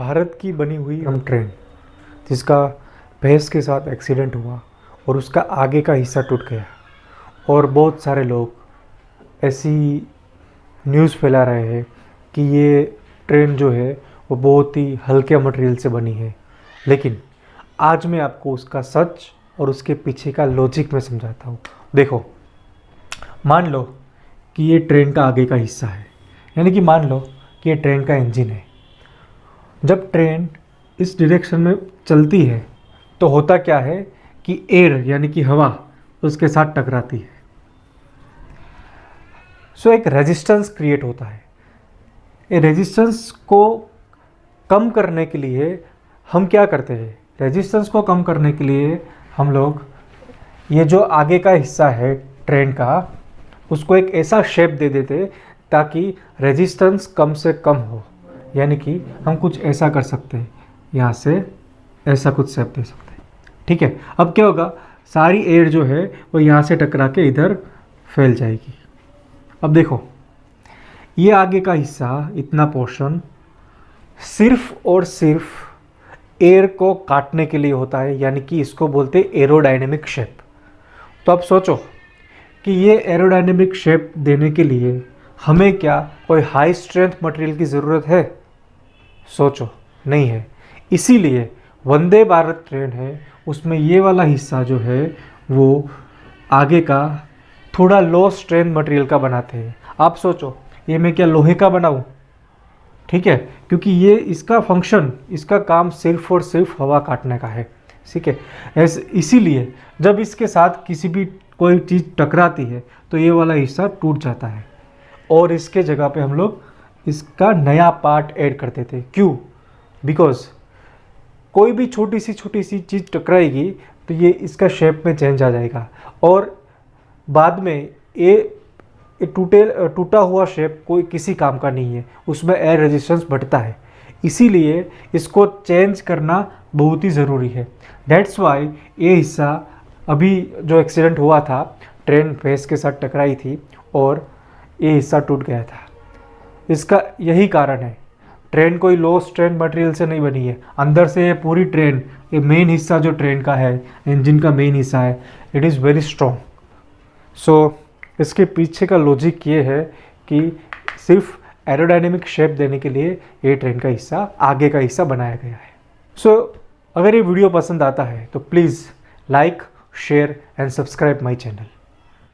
भारत की बनी हुई हम ट्रेन जिसका भैंस के साथ एक्सीडेंट हुआ और उसका आगे का हिस्सा टूट गया और बहुत सारे लोग ऐसी न्यूज़ फैला रहे हैं कि ये ट्रेन जो है वो बहुत ही हल्के मटेरियल से बनी है। लेकिन आज मैं आपको उसका सच और उसके पीछे का लॉजिक में समझाता हूँ। देखो, मान लो कि ये ट्रेन का आगे का हिस्सा है, यानी कि मान लो कि ये ट्रेन का इंजन है। जब ट्रेन इस डायरेक्शन में चलती है तो होता क्या है कि एयर यानी कि हवा उसके साथ टकराती है। सो एक रेजिस्टेंस क्रिएट होता है। ये रेजिस्टेंस को कम करने के लिए हम क्या करते हैं? रेजिस्टेंस को कम करने के लिए हम लोग ये जो आगे का हिस्सा है ट्रेन का, उसको एक ऐसा शेप दे देते ताकि रेजिस्टेंस कम से कम हो। यानी कि हम कुछ ऐसा कर सकते हैं, यहाँ से ऐसा कुछ शेप दे सकते हैं। ठीक है, अब क्या होगा, सारी एयर जो है वो यहाँ से टकरा के इधर फैल जाएगी। अब देखो, ये आगे का हिस्सा, इतना पोर्शन सिर्फ और सिर्फ एयर को काटने के लिए होता है, यानी कि इसको बोलते हैं एरोडायनेमिक शेप। तो अब सोचो कि ये एरोडायनेमिक शेप देने के लिए हमें क्या कोई हाई स्ट्रेंथ मटेरियल की ज़रूरत है? सोचो, नहीं है। इसीलिए वंदे भारत ट्रेन है, उसमें ये वाला हिस्सा जो है वो आगे का थोड़ा लो स्ट्रेंथ मटेरियल का बनाते हैं। आप सोचो, ये मैं क्या लोहे का बनाऊं? ठीक है, क्योंकि ये इसका फंक्शन, इसका काम सिर्फ और सिर्फ हवा काटने का है। ठीक है, ऐसे इसीलिए जब इसके साथ किसी भी कोई चीज़ टकराती है तो ये वाला हिस्सा टूट जाता है और इसके जगह पे हम लोग इसका नया पार्ट ऐड कर देते हैं। क्यों? बिकॉज कोई भी छोटी सी चीज़ टकराएगी तो ये इसका शेप में चेंज आ जाएगा और बाद में ये टूटा हुआ शेप कोई किसी काम का नहीं है, उसमें एयर रेजिस्टेंस बढ़ता है। इसीलिए इसको चेंज करना बहुत ही ज़रूरी है। दैट्स वाई ये हिस्सा अभी जो एक्सीडेंट हुआ था, ट्रेन भैंस के साथ टकराई थी और ये हिस्सा टूट गया था। इसका यही कारण है, ट्रेन कोई लो स्ट्रेंथ मटेरियल से नहीं बनी है। अंदर से ये पूरी ट्रेन, ये मेन हिस्सा जो ट्रेन का है, इंजन का मेन हिस्सा है, इट इज़ वेरी स्ट्रॉन्ग। सो इसके पीछे का लॉजिक ये है कि सिर्फ एरोडायनेमिक शेप देने के लिए ये ट्रेन का हिस्सा, आगे का हिस्सा बनाया गया है। सो अगर ये वीडियो पसंद आता है तो please like, share and subscribe my channel.